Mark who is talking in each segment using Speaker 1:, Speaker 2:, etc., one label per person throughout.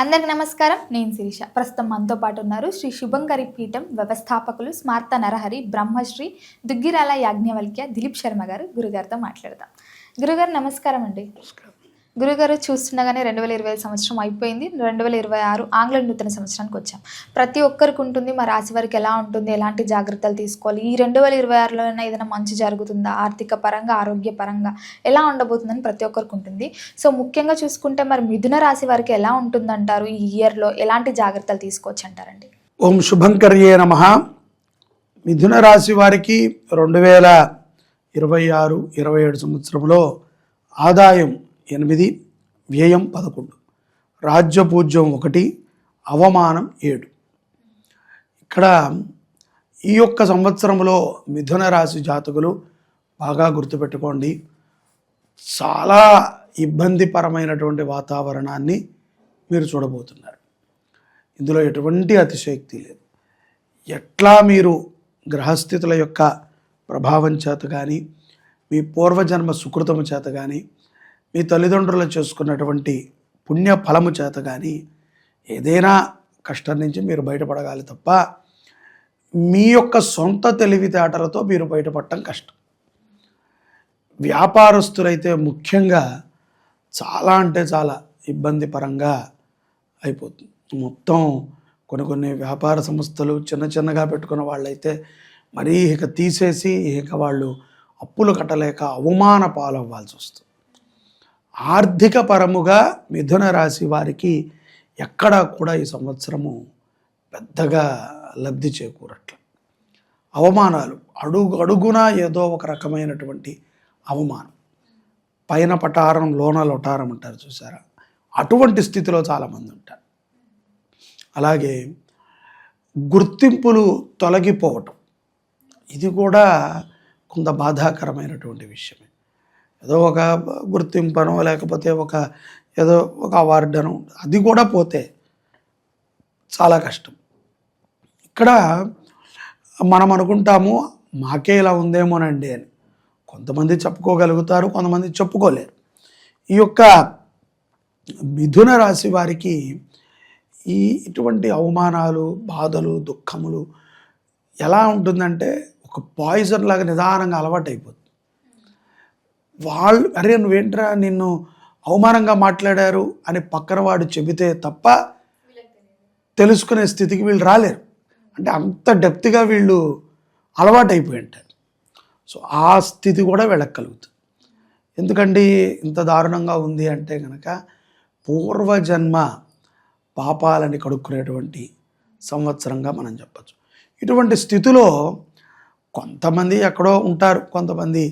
Speaker 1: అందరికి నమస్కారం. నేను శిరీష. ప్రస్తుతం మనతో పాటు ఉన్నారు శ్రీ శుభంకరి పీఠం వ్యవస్థాపకులు స్మార్త నరహరి బ్రహ్మశ్రీ దుగ్గిరాల యాజ్ఞవల్క్య దిలీప్ శర్మ గారు. గురుగారితో మాట్లాడదాం. గురుగారు నమస్కారం అండి. గురుగారు, చూస్తుండగానే 2025 సంవత్సరం అయిపోయింది. 2026 ఆంగ్ల నూతన సంవత్సరానికి వచ్చాం. ప్రతి ఒక్కరికి ఉంటుంది, మా రాశి వారికి ఎలా ఉంటుంది, ఎలాంటి జాగ్రత్తలు తీసుకోవాలి, ఈ 2026లో ఏదైనా మంచి జరుగుతుందా, ఆర్థిక పరంగా ఆరోగ్య పరంగా ఎలా ఉండబోతుందని ప్రతి ఒక్కరికి ఉంటుంది. సో ముఖ్యంగా చూసుకుంటే మరి మిథున రాశి వారికి ఎలా ఉంటుందంటారు? ఈ ఇయర్లో ఎలాంటి జాగ్రత్తలు తీసుకోవచ్చు అంటారండి?
Speaker 2: ఓం శుభంకర్యే నమః. మిథున రాశి వారికి 2026-27 సంవత్సరంలో ఆదాయం 8, వ్యయం 11, రాజ్యపూజ్యం 1, అవమానం 7. ఇక్కడ ఈ యొక్క సంవత్సరంలో మిథున రాశి జాతకులు బాగా గుర్తుపెట్టుకోండి, చాలా ఇబ్బందిపరమైనటువంటి వాతావరణాన్ని మీరు చూడబోతున్నారు. ఇందులో ఎటువంటి అతిశయోక్తి లేదు. ఎట్లా మీరు గ్రహస్థితుల యొక్క ప్రభావం చేత కానీ, మీ పూర్వజన్మ సుకృతము చేత కానీ, మీ తల్లిదండ్రులు చేసుకున్నటువంటి పుణ్య ఫలము చేత కానీ ఏదైనా కష్టం నుంచి మీరు బయటపడగాలి తప్ప మీ యొక్క సొంత తెలివితేటలతో మీరు బయటపడటం కష్టం. వ్యాపారస్తులైతే ముఖ్యంగా చాలా అంటే చాలా ఇబ్బందిపరంగా అయిపోతుంది. మొత్తం కొన్ని వ్యాపార సంస్థలు చిన్నగా పెట్టుకున్న వాళ్ళైతే మరీ ఇక తీసేసి ఇక వాళ్ళు అప్పులు కట్టలేక అవమాన పాలవ్వాల్సి వస్తుంది. ఆర్థిక పరముగా మిథున రాశి వారికి ఎక్కడా కూడా ఈ సంవత్సరము పెద్దగా లబ్ధి చేకూరట్ల. అవమానాలు అడుగున ఏదో ఒక రకమైనటువంటి అవమానం, పైన పటారం లోన లొటారం అంటారు చూసారా, అటువంటి స్థితిలో చాలామంది ఉంటారు. అలాగే గుర్తింపులు తొలగిపోవటం, ఇది కూడా కొంత బాధాకరమైనటువంటి విషయమే. ఏదో ఒక గుర్తింపనో లేకపోతే ఏదో ఒక అవార్డనో అది కూడా పోతే చాలా కష్టం. ఇక్కడ మనం అనుకుంటాము మాకే ఇలా ఉందేమోనండి అని. కొంతమంది చెప్పుకోగలుగుతారు, కొంతమంది చెప్పుకోలేరు. ఈ యొక్క మిథున రాశి వారికి ఇటువంటి అవమానాలు, బాధలు, దుఃఖములు ఎలా ఉంటుందంటే ఒక పాయిజన్ లాగా నిదానంగా అలవాటు అయిపోతుంది. వాళ్ళు అరే నువ్వేంట్రా నిన్ను అవమానంగా మాట్లాడారు అని పక్కన వాడు చెబితే తప్ప తెలుసుకునే స్థితికి వీళ్ళు రాలేరు. అంటే అంత డెప్త్గా వీళ్ళు అలవాటు అయిపోయి ఉంటారు. సో ఆ స్థితి కూడా వెళ్ళక్కలుగుతుంది. ఎందుకంటే ఇంత దారుణంగా ఉంది అంటే కనుక పూర్వజన్మ పాపాలని కడుక్కునేటువంటి సంవత్సరంగా మనం చెప్పచ్చు. ఇటువంటి స్థితిలో కొంతమంది ఎక్కడో ఉంటారు, కొంతమంది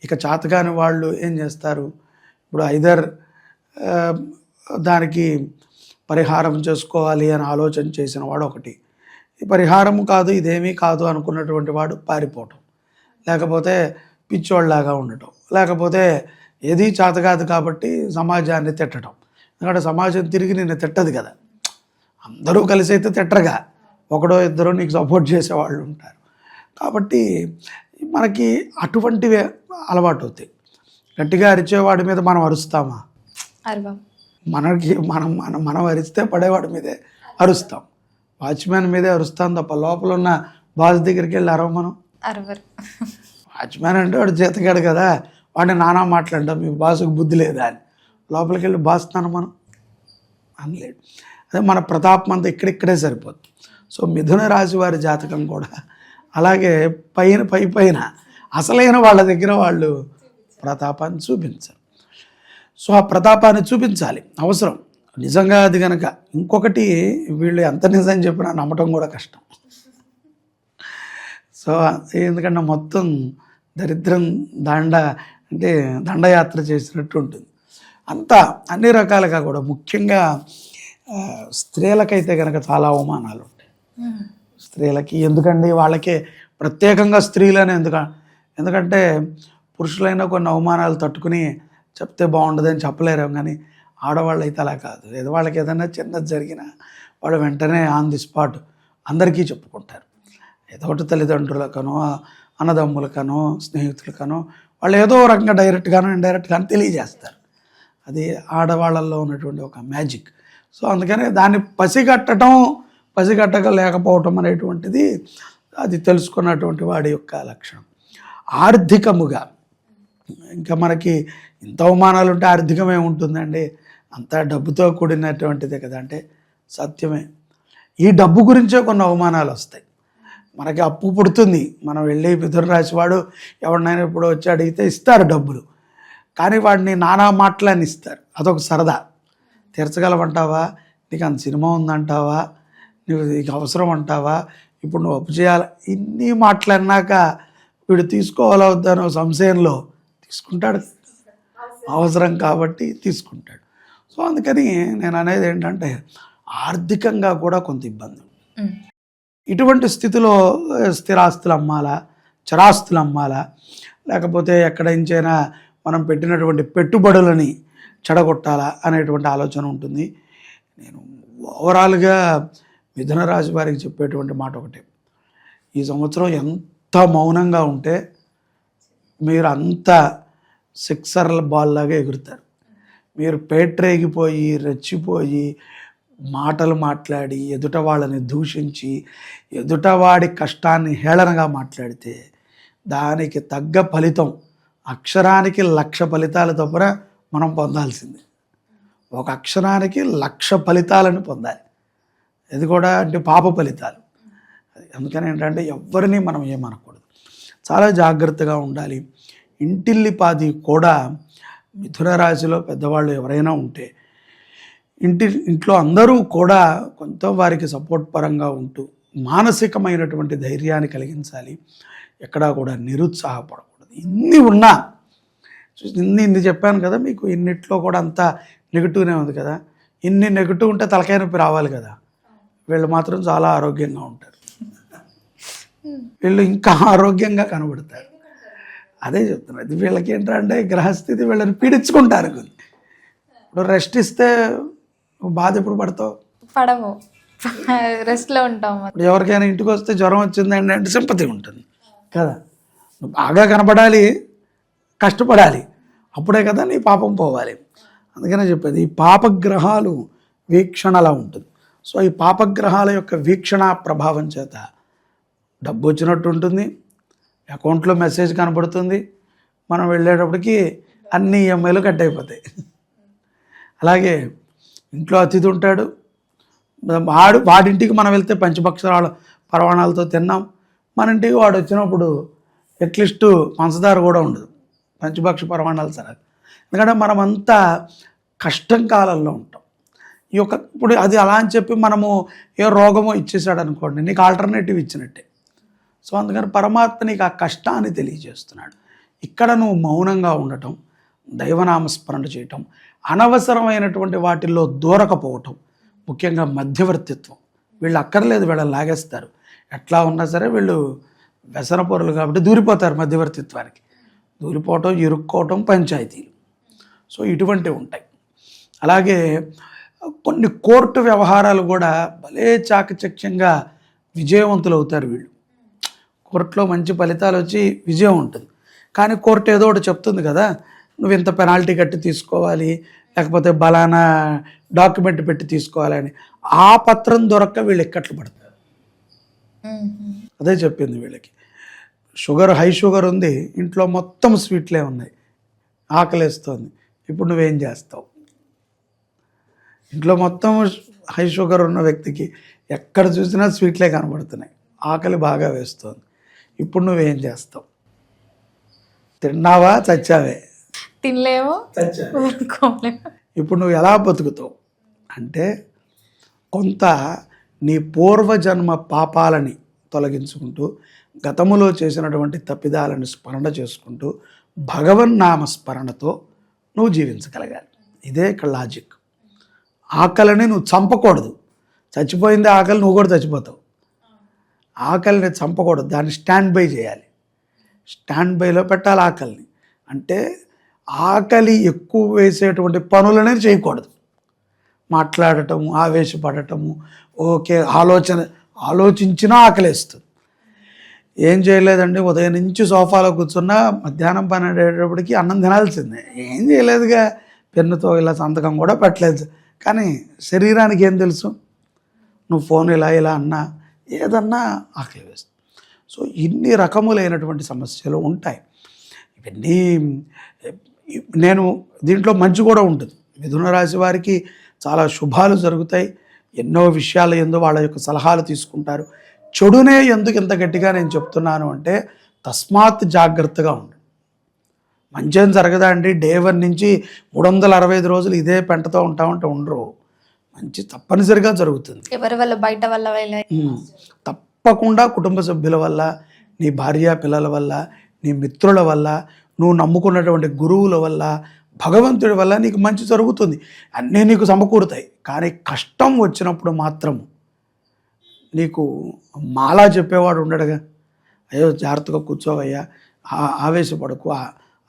Speaker 2: ఇక చేతగాని వాళ్ళు ఏం చేస్తారు, ఇప్పుడు ఐదర్ దానికి పరిహారం చేసుకోవాలి అని ఆలోచన చేసిన వాడు ఒకటి, ఈ పరిహారం కాదు ఇదేమీ కాదు అనుకున్నటువంటి వాడు పారిపోవటం, లేకపోతే పిచ్చోళ్ళలాగా ఉండటం, లేకపోతే ఏది చేత కాదు కాబట్టి సమాజాన్ని తిట్టడం. ఎందుకంటే సమాజం తిరిగి నిన్ను తిట్టదు కదా, అందరూ కలిసి అయితే తిట్టరుగా, ఒకడో ఇద్దరు నీకు సపోర్ట్ చేసేవాళ్ళు ఉంటారు. కాబట్టి మనకి అటువంటివే అలవాటు అవుతాయి. గట్టిగా అరిచేవాడి మీద మనం అరుస్తామా? మనం అరిస్తే పడేవాడి మీదే అరుస్తాం, వాచ్మ్యాన్ మీదే అరుస్తాం తప్ప లోపల ఉన్న బాస్ దగ్గరికి వెళ్ళి అరవ మనం. వాచ్మ్యాన్ అంటే వాడు జీతగాడు కదా, వాడిని నానా మాట్లాడడం మీ బాసుకు బుద్ధి లేదా అని లోపలికి వెళ్ళి బాస్తున్నాను మనం అనలేడు. అదే మన ప్రతాపం అంతా ఇక్కడిక్కడే సరిపోతుంది. సో మిథున రాశి వారి జాతకం కూడా అలాగే పైన అసలైన వాళ్ళ దగ్గర వాళ్ళు ప్రతాపాన్ని చూపించారు. సో ఆ ప్రతాపాన్ని చూపించాలి, అవసరం నిజంగా. అది కనుక ఇంకొకటి, వీళ్ళు ఎంత నిజం చెప్పినా నమ్మటం కూడా కష్టం. సో ఎందుకంటే మొత్తం దరిద్రం దండయాత్ర చేసినట్టు ఉంటుంది. అంతా అన్ని రకాలుగా కూడా, ముఖ్యంగా స్త్రీలకైతే కనుక చాలా అవమానాలు ఉంటాయి. స్త్రీలకి ఎందుకండి, వాళ్ళకే ప్రత్యేకంగా స్త్రీలనే ఎందుకంటే పురుషులైనా కొన్ని అవమానాలు తట్టుకుని చెప్తే బాగుండదని చెప్పలేరేమో, కానీ ఆడవాళ్ళు అయితే అలా కాదు. ఏదో వాళ్ళకి ఏదైనా చిన్నది జరిగినా వాళ్ళు వెంటనే ఆన్ ది స్పాట్ అందరికీ చెప్పుకుంటారు. ఏదో ఒకటి తల్లిదండ్రులకనో, అన్నదమ్ములకనో, స్నేహితులకనో వాళ్ళు ఏదో రకంగా డైరెక్ట్గానో ఇండైరెక్ట్గానో తెలియజేస్తారు. అది ఆడవాళ్ళల్లో ఉన్నటువంటి ఒక మ్యాజిక్. సో అందుకని దాన్ని పసిగట్టలేకపోవటం అనేటువంటిది అది తెలుసుకున్నటువంటి వాడి యొక్క లక్షణం. ఆర్థికముగా ఇంకా మనకి ఇంత అవమానాలు ఉంటే ఆర్థికమే ఉంటుందండి, అంతా డబ్బుతో కూడినటువంటిదే కదా అంటే సత్యమే. ఈ డబ్బు గురించే కొన్ని అవమానాలు వస్తాయి. మనకి అప్పు పుడుతుంది, మనం వెళ్ళి మిథున రాశి వాడు ఎవరినైనా ఇప్పుడు వచ్చి అడిగితే ఇస్తారు డబ్బులు, కానీ వాడిని నానా మాటలని ఇస్తారు. అదొక సరదా. తీర్చగలవంటావా, నీకు అంత సినిమా ఉందంటావా, నువ్వు నీకు అవసరం అంటావా, ఇప్పుడు నువ్వు అప్పు చేయాలి, ఇన్ని మాటలన్నాక వీడు తీసుకోవాలా వద్దనో సంశయంలో తీసుకుంటాడు, అవసరం కాబట్టి తీసుకుంటాడు. సో అందుకని నేను అనేది ఏంటంటే ఆర్థికంగా కూడా కొంత ఇబ్బంది. ఇటువంటి స్థితిలో స్థిరాస్తులు అమ్మాలా, చరాస్తులు అమ్మాలా, లేకపోతే ఎక్కడించైనా మనం పెట్టినటువంటి పెట్టుబడులని చెడగొట్టాలా అనేటువంటి ఆలోచన ఉంటుంది. నేను ఓవరాల్గా మిథున రాశి వారికి చెప్పేటువంటి మాట ఒకటే, ఈ సంవత్సరం ఎంత మౌనంగా ఉంటే మీరు అంత సిక్సర్ల బాల్ లాగా ఎగురుతారు. మీరు పేట్రేగిపోయి రెచ్చిపోయి మాటలు మాట్లాడి ఎదుట వాళ్ళని దూషించి ఎదుటవాడి కష్టాన్ని హేళనగా మాట్లాడితే దానికి తగ్గ ఫలితం అక్షరానికి 1,00,000 ఫలితాలు తప్పన మనం పొందాల్సింది. ఒక అక్షరానికి 1,00,000 ఫలితాలను పొందాలి. ఇది కూడా అంటే పాప ఫలితాలు. అందుకని ఏంటంటే ఎవరిని మనం ఏమనకూడదు, చాలా జాగ్రత్తగా ఉండాలి. ఇంటిల్లిపాది కూడా మిథున రాశిలో పెద్దవాళ్ళు ఎవరైనా ఉంటే ఇంట్లో అందరూ కూడా కొంత వారికి సపోర్ట్ పరంగా ఉంటూ మానసికమైనటువంటి ధైర్యాన్ని కలిగించాలి. ఎక్కడా కూడా నిరుత్సాహపడకూడదు. ఇన్ని ఉన్నా ఇన్ని చెప్పాను కదా మీకు, ఇన్నిట్లో కూడా అంతా నెగిటివ్నే ఉంది కదా. ఇన్ని నెగిటివ్ ఉంటే తలకాయ నొప్పి రావాలి కదా. వీళ్ళు మాత్రం చాలా ఆరోగ్యంగా ఉంటారు, వీళ్ళు ఇంకా ఆరోగ్యంగా కనబడతారు. అదే చెప్తున్నారు, ఇది వీళ్ళకి ఏంటంటే గ్రహస్థితి వీళ్ళని పీడించుకుంటారు. ఇప్పుడు రెస్ట్ ఇస్తే బాధ ఎప్పుడు పడతావు?
Speaker 1: పడము, రెస్ట్లో ఉంటాం.
Speaker 2: ఇప్పుడు ఎవరికైనా ఇంటికి వస్తే జ్వరం వచ్చిందండి అంటే సింపతి ఉంటుంది కదా. నువ్వు బాగా కనపడాలి, కష్టపడాలి, అప్పుడే కదా నీ పాపం పోవాలి. అందుకనే చెప్పేది, ఈ పాపగ్రహాలు వీక్షణ అలా ఉంటుంది. సో ఈ పాపగ్రహాల యొక్క వీక్షణ ప్రభావం చేత డబ్బు వచ్చినట్టు ఉంటుంది, అకౌంట్లో మెసేజ్ కనబడుతుంది, మనం వెళ్ళేటప్పటికి అన్ని ఈఎంఐలు కట్ అయిపోతాయి. అలాగే ఇంట్లో అతిథి ఉంటాడు, వాడింటికి మనం వెళ్తే పంచభక్షరాల పరవాణాలతో తిన్నాం, మన ఇంటికి వాడు వచ్చినప్పుడు అట్లీస్ట్ పంచదార కూడా ఉండదు, పంచభక్ష పరమాణాలు సరే. ఎందుకంటే మనమంతా కష్టం కాలంలో ఉంటాం. ఇప్పుడు అది అలా అని చెప్పి మనము ఏ రోగమో ఇచ్చేసాడు అనుకోండి, నీకు ఆల్టర్నేటివ్ ఇచ్చినట్టే. సో అందుకని పరమాత్మ నీకు ఆ కష్టాన్ని తెలియజేస్తున్నాడు. ఇక్కడ నువ్వు మౌనంగా ఉండటం, దైవనామస్మరణ చేయటం, అనవసరమైనటువంటి వాటిల్లో దూరకపోవటం, ముఖ్యంగా మధ్యవర్తిత్వం. వీళ్ళు అక్కర్లేదు, వీళ్ళని లాగేస్తారు. ఎట్లా ఉన్నా సరే వీళ్ళు వ్యసన పరులు కాబట్టి దూరిపోతారు మధ్యవర్తిత్వానికి. దూరిపోవటం, ఇరుక్కోవటం, పంచాయతీలు. సో ఇటువంటివి ఉంటాయి. అలాగే కొన్ని కోర్టు వ్యవహారాలు కూడా భలే చాకచక్యంగా విజయవంతులు అవుతారు వీళ్ళు. కోర్టులో మంచి ఫలితాలు వచ్చి విజయం ఉంటుంది. కానీ కోర్టు ఏదో ఒకటి చెప్తుంది కదా, నువ్వు ఇంత పెనాల్టీ కట్టి తీసుకోవాలి, లేకపోతే బలానా డాక్యుమెంట్ పెట్టి తీసుకోవాలని. ఆ పత్రం దొరక్క వీళ్ళు ఎక్కట్లు పడతారు. అదే చెప్పింది వీళ్ళకి. హై షుగర్ ఉంది, ఇంట్లో మొత్తం స్వీట్లే ఉన్నాయి, ఆకలేస్తుంది. ఇప్పుడు నువ్వేం చేస్తావు? ఇంట్లో మొత్తం హై షుగర్ ఉన్న వ్యక్తికి ఎక్కడ చూసినా స్వీట్లే కనబడుతున్నాయి, ఆకలి బాగా వేస్తుంది. ఇప్పుడు నువ్వేం చేస్తావు? తిన్నావా, చచ్చావే?
Speaker 1: తినలేము,
Speaker 2: ఇప్పుడు నువ్వు ఎలా బతుకుతావు అంటే, కొంత నీ పూర్వజన్మ పాపాలని తొలగించుకుంటూ, గతములో చేసినటువంటి తప్పిదాలను స్మరణ చేసుకుంటూ, భగవన్నామ స్మరణతో నువ్వు జీవించగలగాలి. ఇదే ఇక్కడ లాజిక్. ఆకలిని నువ్వు చంపకూడదు. చచ్చిపోయింది ఆకలి, నువ్వు కూడా చచ్చిపోతావు. ఆకలిని చంపకూడదు, దాన్ని స్టాండ్ బై చేయాలి. స్టాండ్ బైలో పెట్టాలి ఆకలిని. అంటే ఆకలి ఎక్కువ వేసేటువంటి పనులనే చేయకూడదు. మాట్లాడటము, ఆవేశపడటము, ఓకే ఆలోచించినా ఆకలేస్తుంది. ఏం చేయలేదండి, ఉదయం నుంచి సోఫాలో కూర్చున్నా మధ్యాహ్నం 12 అయ్యేటప్పటికి అన్నం తినాల్సిందే. ఏం చేయలేదుగా, పెన్నుతో ఇలా సంతకం కూడా పెట్టలేదు, కానీ శరీరానికి ఏం తెలుసు, నువ్వు ఫోన్ ఇలా ఇలా అన్నా ఏదన్నా ఆకలి వేస్తుంది. సో ఇన్ని రకములైనటువంటి సమస్యలు ఉంటాయి. ఇవన్నీ నేను దీంట్లో మంచి కూడా ఉంటుంది. మిథున రాశి వారికి చాలా శుభాలు జరుగుతాయి. ఎన్నో విషయాలు ఎందు వాళ్ళ యొక్క సలహాలు తీసుకుంటారు. చెడునే ఎందుకు ఇంత గట్టిగా నేను చెప్తున్నాను అంటే, తస్మాత్ జాగ్రత్తగా ఉండండి. మంచేం జరగదా అండి? డే 1 నుంచి 365 రోజులు ఇదే పెంటతో ఉంటామంటే ఉండరు. మంచి తప్పనిసరిగా జరుగుతుంది.
Speaker 1: ఎవరి వల్ల, బయట వల్ల
Speaker 2: తప్పకుండా కుటుంబ సభ్యుల వల్ల, నీ భార్య పిల్లల వల్ల, నీ మిత్రుల వల్ల, నువ్వు నమ్ముకున్నటువంటి గురువుల వల్ల, భగవంతుడి వల్ల నీకు మంచి జరుగుతుంది. అన్నీ నీకు సమకూరుతాయి. కానీ కష్టం వచ్చినప్పుడు మాత్రం నీకు మాలా చెప్పేవాడు ఉండడుగా. అయ్యో జాగ్రత్తగా కూర్చోవయ్యా, ఆవేశపడకు,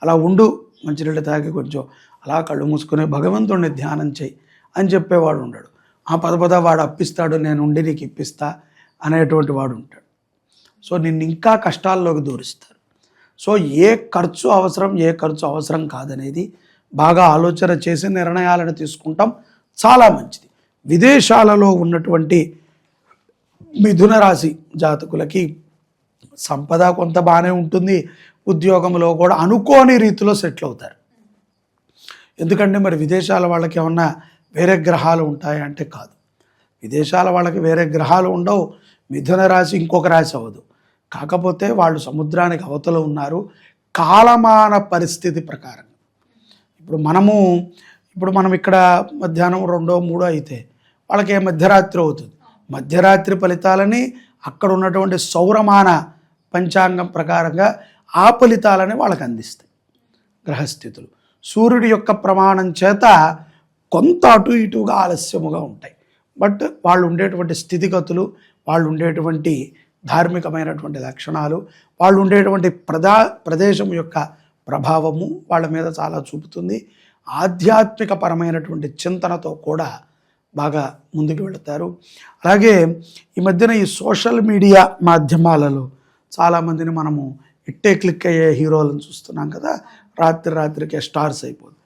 Speaker 2: అలా ఉండు, మంచినీళ్ళు తాగి కొంచెం అలా కళ్ళు మూసుకుని భగవంతుడిని ధ్యానం చేయి అని చెప్పేవాడు ఉండడు. పద వాడు అప్పిస్తాడు, నేను ఉండి నీకు ఇప్పిస్తా అనేటువంటి వాడు ఉంటాడు. సో నిన్ను ఇంకా కష్టాల్లోకి దూరిస్తారు. సో ఏ ఖర్చు అవసరం కాదనేది బాగా ఆలోచన చేసి నిర్ణయాలను తీసుకుంటాం, చాలా మంచిది. విదేశాలలో ఉన్నటువంటి మిథున రాశి జాతకులకి సంపద కొంత బాగానే ఉంటుంది. ఉద్యోగంలో కూడా అనుకోని రీతిలో సెటిల్ అవుతారు. ఎందుకంటే మరి విదేశాల వాళ్ళకి ఏమన్నా వేరే గ్రహాలు ఉంటాయి అంటే కాదు. విదేశాల వాళ్ళకి వేరే గ్రహాలు ఉండవు. మిథున రాశి ఇంకొక రాశి అవ్వదు. కాకపోతే వాళ్ళు సముద్రానికి అవతల ఉన్నారు. కాలమాన పరిస్థితి ప్రకారం ఇప్పుడు మనం ఇక్కడ మధ్యాహ్నం 2, 3 అయితే వాళ్ళకి మధ్యరాత్రి అవుతుంది. మధ్యరాత్రి ఫలితాలని అక్కడ ఉన్నటువంటి సౌరమాన పంచాంగం ప్రకారంగా ఆ ఫలితాలని వాళ్ళకి అందిస్తాయి గ్రహస్థితులు. సూర్యుడి యొక్క ప్రమాణం చేత కొంత అటు ఇటుగా ఆలస్యముగా ఉంటాయి. బట్ వాళ్ళు ఉండేటువంటి స్థితిగతులు, వాళ్ళు ఉండేటువంటి ధార్మికమైనటువంటి లక్షణాలు, వాళ్ళు ఉండేటువంటి ప్రదేశం యొక్క ప్రభావము వాళ్ళ మీద చాలా చూపుతుంది. ఆధ్యాత్మిక పరమైనటువంటి చింతనతో కూడా బాగా ముందుకు వెళతారు. అలాగే ఈ మధ్యన ఈ సోషల్ మీడియా మాధ్యమాలలో చాలామందిని మనము ఇట్టే క్లిక్ అయ్యే హీరోలను చూస్తున్నాం కదా, రాత్రికి స్టార్స్ అయిపోతుంది.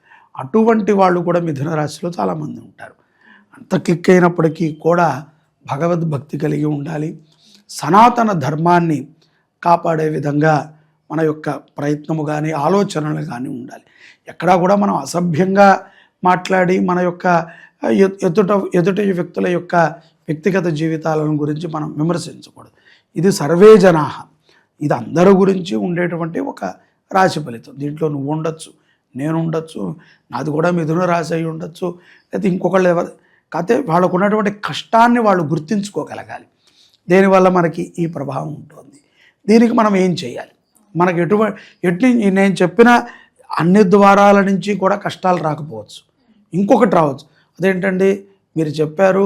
Speaker 2: అటువంటి వాళ్ళు కూడా మిథున రాశిలో చాలామంది ఉంటారు. అంత క్లిక్ అయినప్పటికీ కూడా భగవద్భక్తి కలిగి ఉండాలి. సనాతన ధర్మాన్ని కాపాడే విధంగా మన యొక్క ప్రయత్నము కానీ ఆలోచనలు కానీ ఉండాలి. ఎక్కడా కూడా మనం అసభ్యంగా మాట్లాడి మన యొక్క ఎదుటి వ్యక్తుల యొక్క వ్యక్తిగత జీవితాలను గురించి మనం విమర్శించకూడదు. ఇది సర్వే జనాహ, ఇది అందరి గురించి ఉండేటువంటి ఒక రాశి ఫలితం. దీంట్లో నువ్వు ఉండొచ్చు, నేను ఉండొచ్చు, నాది కూడా మిథున రాశి అయి ఉండొచ్చు, లేకపోతే ఇంకొకళ్ళు ఎవరు. కాకపోతే వాళ్ళకు ఉన్నటువంటి కష్టాన్ని వాళ్ళు గుర్తించుకోగలగాలి. దేనివల్ల మనకి ఈ ప్రభావం ఉంటుంది, దీనికి మనం ఏం చేయాలి, మనకి ఎటు నేను చెప్పిన అన్ని ద్వారాల నుంచి కూడా కష్టాలు రాకపోవచ్చు, ఇంకొకటి రావచ్చు. అదేంటండి మీరు చెప్పారు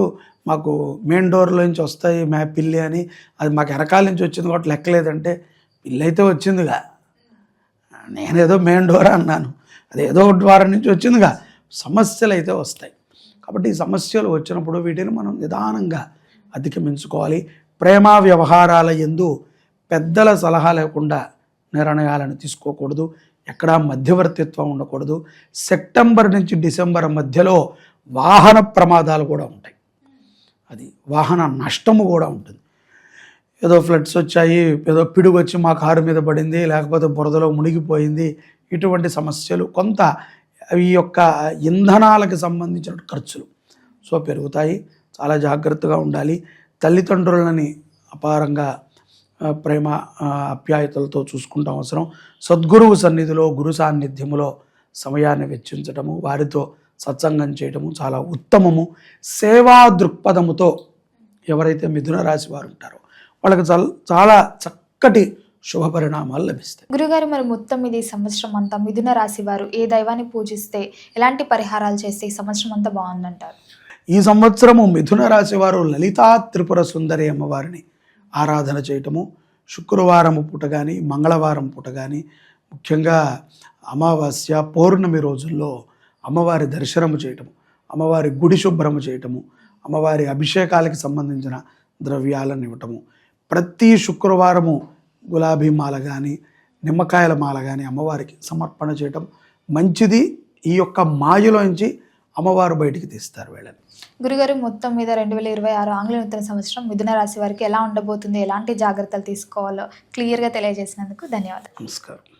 Speaker 2: మాకు మెయిన్ డోర్లో నుంచి వస్తాయి పిల్లి అని, అది మాకు వెనకాల నుంచి వచ్చింది కాబట్టి లెక్కలేదంటే, పిల్లి అయితే వచ్చిందిగా, నేనేదో మెయిన్ డోర్ అన్నాను, అదేదో ద్వారం నుంచి వచ్చిందిగా. సమస్యలు అయితే వస్తాయి. కాబట్టి ఈ సమస్యలు వచ్చినప్పుడు వీటిని మనం నిదానంగా అధిగమించుకోవాలి. ప్రేమ వ్యవహారాల యందు పెద్దల సలహా లేకుండా నిర్ణయాలను తీసుకోకూడదు. ఎక్కడా మధ్యవర్తిత్వం ఉండకూడదు. సెప్టెంబర్ నుంచి డిసెంబర్ మధ్యలో వాహన ప్రమాదాలు కూడా ఉంటాయి. అది వాహన నష్టము కూడా ఉంటుంది. ఏదో ఫ్లడ్స్ వచ్చాయి, ఏదో పిడుగు వచ్చి మా కారు మీద పడింది, లేకపోతే బురదలో మునిగిపోయింది, ఇటువంటి సమస్యలు కొంత ఈ యొక్క ఇంధనాలకు సంబంధించిన ఖర్చులు పెరుగుతాయి. చాలా జాగ్రత్తగా ఉండాలి. తల్లిదండ్రులని అపారంగా ప్రేమ ఆప్యాయతలతో చూసుకుంటాం అవసరం. సద్గురువు సన్నిధిలో, గురు సాన్నిధ్యములో సమయాన్ని వెచ్చించటము, వారితో సత్సంగం చేయటము చాలా ఉత్తమము. సేవా దృక్పథముతో ఎవరైతే మిథున రాశి వారు ఉంటారో వాళ్ళకి చాలా చక్కటి శుభ పరిణామాలు లభిస్తాయి.
Speaker 1: గురుగారు, మరి మొత్తం ఇది సంవత్సరం అంతా మిథున రాశి వారు ఏ దైవాన్ని పూజిస్తే, ఎలాంటి పరిహారాలు చేస్తే ఈ సంవత్సరం అంతా బాగుందంటారు?
Speaker 2: ఈ సంవత్సరము మిథున రాశి వారు లలితా త్రిపుర సుందరి అమ్మవారిని ఆరాధన చేయటము, శుక్రవారం పూట కానీ మంగళవారం పూట కానీ, ముఖ్యంగా అమావాస్య పౌర్ణమి రోజుల్లో అమ్మవారి దర్శనము చేయటము, అమ్మవారి గుడి శుభ్రము చేయటము, అమ్మవారి అభిషేకాలకి సంబంధించిన ద్రవ్యాలను ఇవ్వటము, ప్రతి శుక్రవారము గులాబీ మాల కానీ నిమ్మకాయల మాల కానీ అమ్మవారికి సమర్పణ చేయటం మంచిది. ఈ యొక్క మాయలోంచి అమ్మవారు బయటికి తీస్తారు వీళ్ళని.
Speaker 1: గురుగారు మొత్తం మీద 2026 ఆంగ్ల నూతన సంవత్సరం మిథున రాశి వారికి ఎలా ఉండబోతుంది, ఎలాంటి జాగ్రత్తలు తీసుకోవాలో క్లియర్గా తెలియజేసినందుకు ధన్యవాదాలు.
Speaker 2: నమస్కారం.